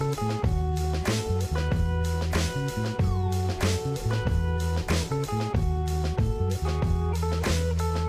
En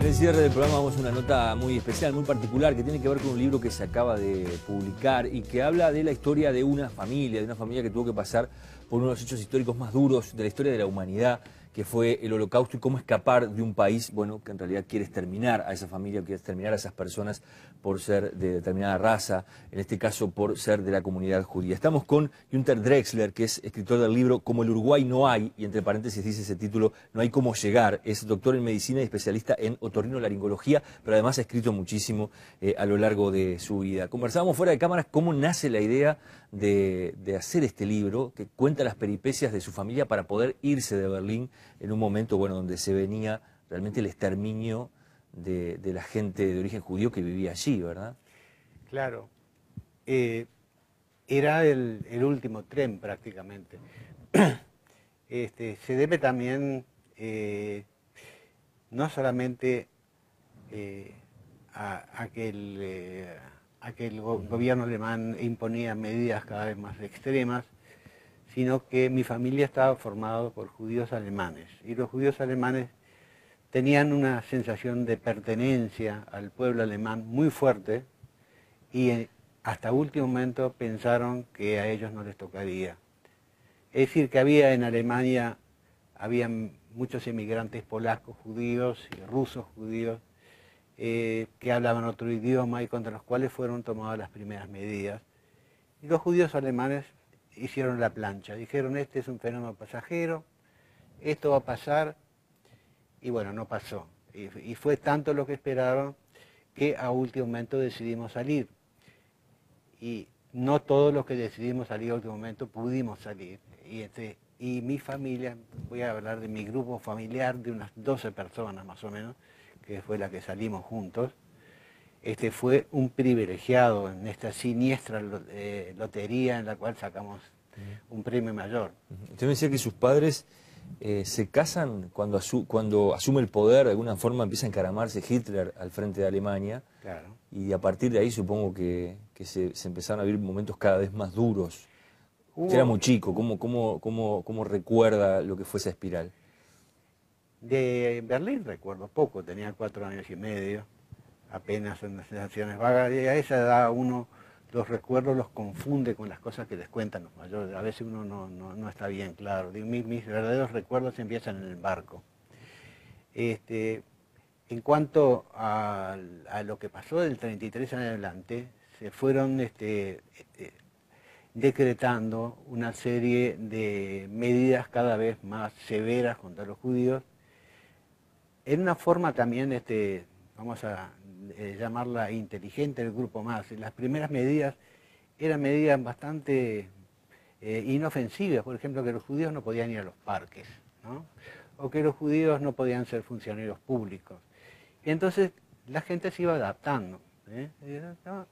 el cierre del programa vamos a una nota muy especial, muy particular, que tiene que ver con un libro que se acaba de publicar y que habla de la historia de una familia que tuvo que pasar por uno de los hechos históricos más duros de la historia de la humanidad, que fue el Holocausto, y cómo escapar de un país, bueno, que en realidad quiere exterminar a esa familia, quiere exterminar a esas personas por ser de determinada raza, en este caso por ser de la comunidad judía. Estamos con Günter Drexler, que es escritor del libro Como el Uruguay no hay, y entre paréntesis dice ese título, no hay cómo llegar. Es doctor en medicina y especialista en otorrinolaringología, pero además ha escrito muchísimo a lo largo de su vida. Conversábamos fuera de cámaras cómo nace la idea de hacer este libro, que cuenta las peripecias de su familia para poder irse de Berlín en un momento, bueno, donde se venía realmente el exterminio de la gente de origen judío que vivía allí, ¿verdad? Claro. Era el último tren prácticamente. Se debe también no solamente a que el gobierno alemán imponía medidas cada vez más extremas, sino que mi familia estaba formada por judíos alemanes, y los judíos alemanes tenían una sensación de pertenencia al pueblo alemán muy fuerte, y hasta último momento pensaron que a ellos no les tocaría. Es decir, que había en Alemania, habían muchos emigrantes polacos judíos y rusos judíos que hablaban otro idioma y contra los cuales fueron tomadas las primeras medidas. Y los judíos alemanes hicieron la plancha, dijeron: este es un fenómeno pasajero, esto va a pasar, y bueno, no pasó. Y fue tanto lo que esperaron que a último momento decidimos salir. Y no todos los que decidimos salir a último momento pudimos salir. Y mi familia, voy a hablar de mi grupo familiar, de unas 12 personas más o menos, que fue la que salimos juntos. Fue un privilegiado en esta siniestra lotería en la cual sacamos un premio mayor. Usted me decía que sus padres se casan cuando asume el poder, de alguna forma empieza a encaramarse Hitler al frente de Alemania. Claro. Y a partir de ahí supongo que se empezaron a vivir momentos cada vez más duros. Usted era muy chico, ¿cómo recuerda lo que fue esa espiral? De Berlín recuerdo poco, tenía 4 años y medio, apenas en las sensaciones vagas, y a esa edad uno los recuerdos los confunde con las cosas que les cuentan los mayores. A veces uno no está bien claro. Mis verdaderos recuerdos empiezan en el barco. En cuanto a lo que pasó del 33 en adelante, se fueron decretando una serie de medidas cada vez más severas contra los judíos, en una forma también, vamos a llamarla inteligente, el grupo más. Las primeras medidas eran medidas bastante inofensivas, por ejemplo, que los judíos no podían ir a los parques, ¿no? O que los judíos no podían ser funcionarios públicos. Y entonces la gente se iba adaptando, ¿eh? No,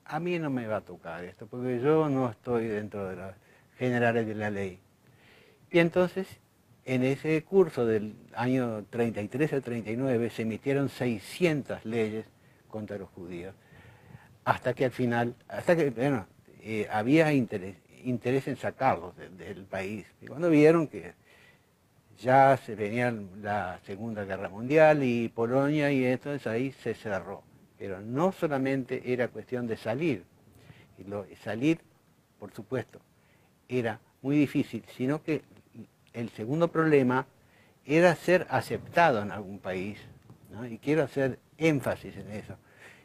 a mí no me va a tocar esto, porque yo no estoy dentro de las generales de la ley. Y entonces, en ese curso del año 33 al 39 se emitieron 600 leyes contra los judíos, hasta que al final, bueno, había interés en sacarlos del país. Y cuando vieron que ya se venía la Segunda Guerra Mundial y Polonia, y entonces ahí se cerró. Pero no solamente era cuestión de salir, salir, por supuesto, era muy difícil, sino que el segundo problema era ser aceptado en algún país, ¿no? Y quiero hacer énfasis en eso,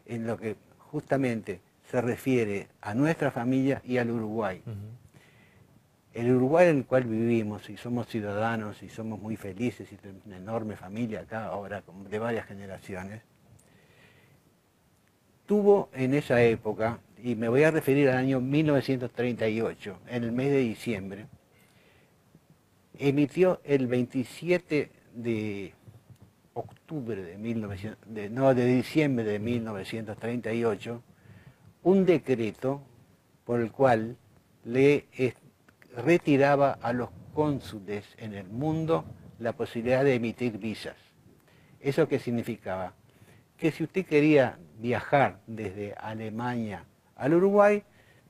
en lo que justamente se refiere a nuestra familia y al Uruguay. El Uruguay en el cual vivimos, y somos ciudadanos, y somos muy felices, y tenemos una enorme familia acá ahora, de varias generaciones, tuvo en esa época, y me voy a referir al año 1938, en el mes de diciembre, emitió el 27 de octubre de diciembre de 1938, un decreto por el cual le retiraba a los cónsules en el mundo la posibilidad de emitir visas. ¿Eso qué significaba? Que si usted quería viajar desde Alemania al Uruguay,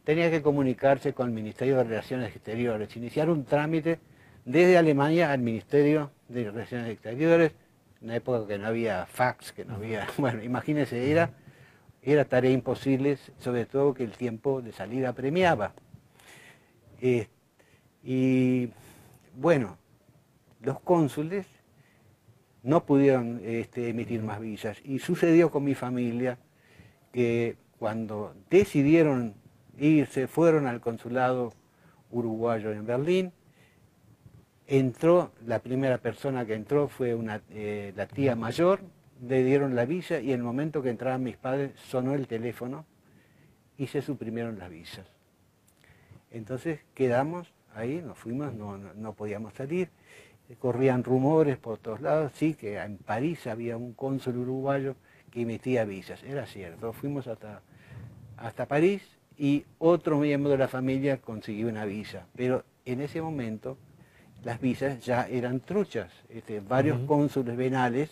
tenía que comunicarse con el Ministerio de Relaciones Exteriores, iniciar un trámite desde Alemania al Ministerio de Relaciones Exteriores, en una época que no había fax, que no había, bueno, imagínense, era tarea imposible, sobre todo que el tiempo de salida premiaba. Y bueno, los cónsules no pudieron emitir más visas, y sucedió con mi familia que cuando decidieron irse, fueron al consulado uruguayo en Berlín. Entró, la primera persona que entró fue la tía mayor, le dieron la visa y en el momento que entraban mis padres sonó el teléfono y se suprimieron las visas. Entonces quedamos ahí, nos fuimos, no podíamos salir, corrían rumores por todos lados, sí, que en París había un cónsul uruguayo que emitía visas, era cierto, fuimos hasta París y otro miembro de la familia consiguió una visa, pero en ese momento las visas ya eran truchas. Varios cónsules venales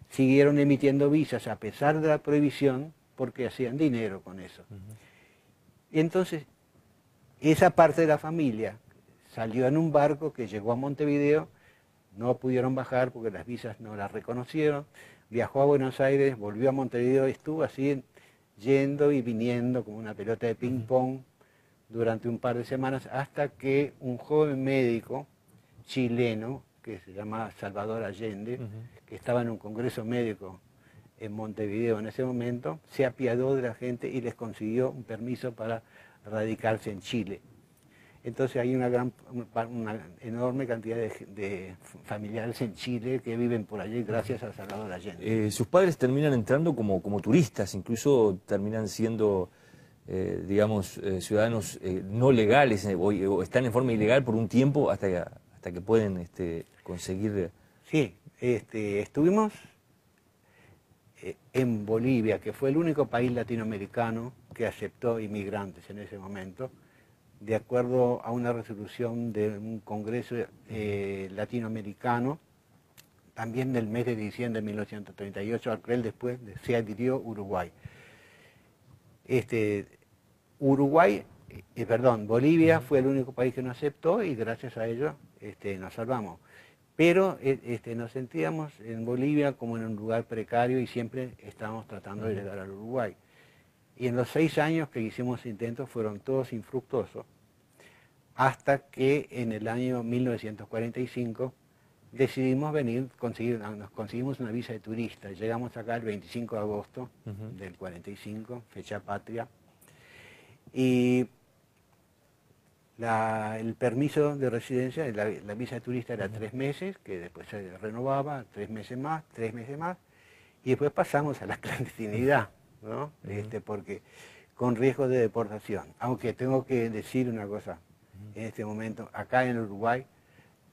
siguieron emitiendo visas a pesar de la prohibición porque hacían dinero con eso. Y entonces esa parte de la familia salió en un barco que llegó a Montevideo, no pudieron bajar porque las visas no las reconocieron, viajó a Buenos Aires, volvió a Montevideo y estuvo así yendo y viniendo como una pelota de ping-pong durante un par de semanas, hasta que un joven médico chileno, que se llama Salvador Allende, que estaba en un congreso médico en Montevideo en ese momento, se apiadó de la gente y les consiguió un permiso para radicarse en Chile. Entonces hay una enorme cantidad de familiares en Chile que viven por allí gracias a Salvador Allende. Sus padres terminan entrando como turistas, incluso terminan siendo, digamos, ciudadanos no legales, o están en forma ilegal por un tiempo hasta que pueden conseguir... Sí, estuvimos en Bolivia, que fue el único país latinoamericano que aceptó inmigrantes en ese momento, de acuerdo a una resolución de un congreso latinoamericano, también del mes de diciembre de 1938, al cual después se adhirió Uruguay. Bolivia fue el único país que no aceptó y gracias a ello nos salvamos. Pero nos sentíamos en Bolivia como en un lugar precario y siempre estábamos tratando de llegar al Uruguay. Y en los 6 años que hicimos intentos fueron todos infructuosos, hasta que en el año 1945 decidimos venir, nos conseguimos una visa de turista. Llegamos acá el 25 de agosto del 45, fecha patria. Y el permiso de residencia, la visa de turista era 3 meses, que después se renovaba, 3 meses más, 3 meses más, y después pasamos a la clandestinidad, ¿no? Porque con riesgo de deportación. Aunque tengo que decir una cosa, en este momento, acá en Uruguay,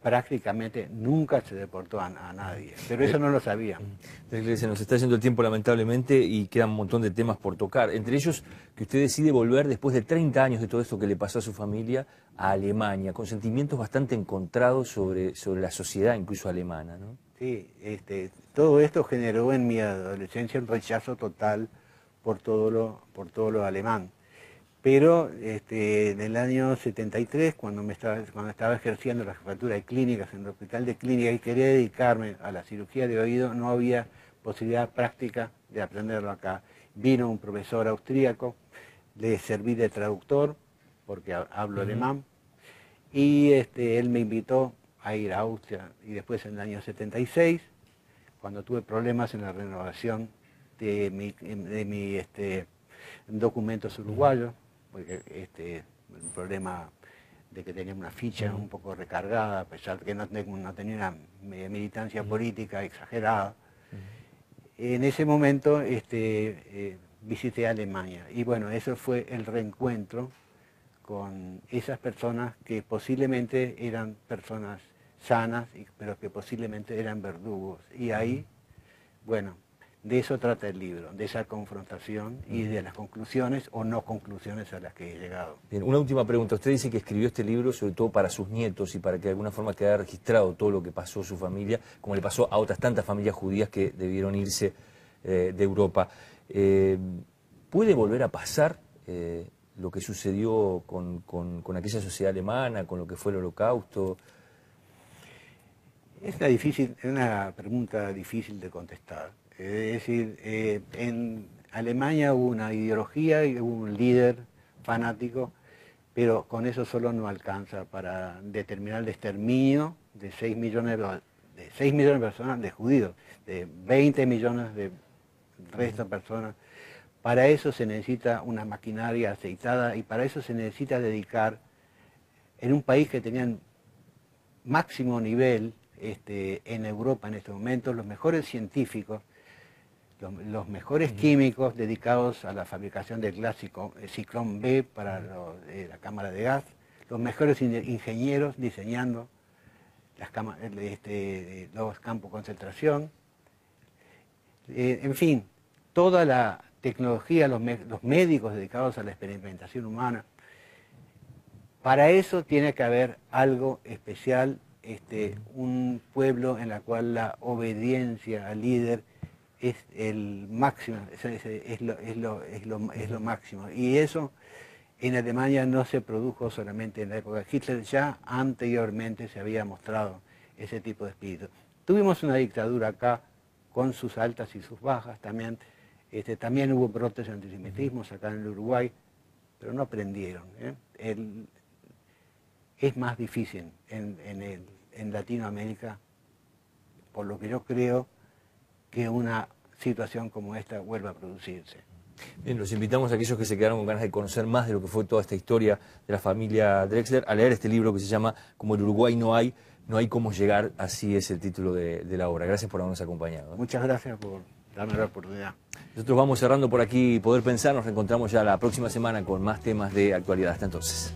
prácticamente nunca se deportó a nadie, pero eso no lo sabían. Se nos está yendo el tiempo lamentablemente y quedan un montón de temas por tocar, entre ellos que usted decide volver después de 30 años de todo esto que le pasó a su familia a Alemania, con sentimientos bastante encontrados sobre la sociedad incluso alemana, ¿no? Sí, todo esto generó en mi adolescencia un rechazo total por todo lo alemán. Pero en el año 73, cuando estaba ejerciendo la jefatura de clínicas en el hospital de clínica y quería dedicarme a la cirugía de oído, no había posibilidad práctica de aprenderlo acá. Vino un profesor austríaco, le serví de traductor, porque hablo alemán, y él me invitó a ir a Austria. Y después en el año 76, cuando tuve problemas en la renovación de mi documentos uruguayos, porque un problema de que tenía una ficha un poco recargada, a pesar de que no tenía una militancia política exagerada. En ese momento visité Alemania y bueno, eso fue el reencuentro con esas personas que posiblemente eran personas sanas, pero que posiblemente eran verdugos. Y ahí, bueno, de eso trata el libro, de esa confrontación y de las conclusiones o no conclusiones a las que he llegado. Bien, una última pregunta. Usted dice que escribió este libro sobre todo para sus nietos y para que de alguna forma quedara registrado todo lo que pasó a su familia, como le pasó a otras tantas familias judías que debieron irse de Europa. ¿Puede volver a pasar lo que sucedió con aquella sociedad alemana, con lo que fue el Holocausto? Es una pregunta difícil de contestar. Es decir, en Alemania hubo una ideología y hubo un líder fanático, pero con eso solo no alcanza para determinar el exterminio de 6 millones de personas, de judíos, de 20 millones de resto de personas. Para eso se necesita una maquinaria aceitada y para eso se necesita dedicar, en un país que tenían máximo nivel en Europa en estos momentos, los mejores científicos, los mejores químicos dedicados a la fabricación del gas ciclón B para la cámara de gas, los mejores ingenieros diseñando los campos de concentración, en fin, toda la tecnología, los médicos dedicados a la experimentación humana. Para eso tiene que haber algo especial, un pueblo en el cual la obediencia al líder es el máximo, es lo máximo. Y eso en Alemania no se produjo solamente en la época de Hitler, ya anteriormente se había mostrado ese tipo de espíritu. Tuvimos una dictadura acá con sus altas y sus bajas también. También hubo brotes de antisemitismo acá en el Uruguay, pero no aprendieron. Es más difícil en Latinoamérica, por lo que yo creo, que una situación como esta vuelva a producirse. Bien, los invitamos a aquellos que se quedaron con ganas de conocer más de lo que fue toda esta historia de la familia Drexler a leer este libro que se llama Como el Uruguay no hay cómo llegar, así es el título de la obra. Gracias por habernos acompañado. Muchas gracias por darme la oportunidad. Nosotros vamos cerrando por aquí Poder Pensar, nos reencontramos ya la próxima semana con más temas de actualidad. Hasta entonces.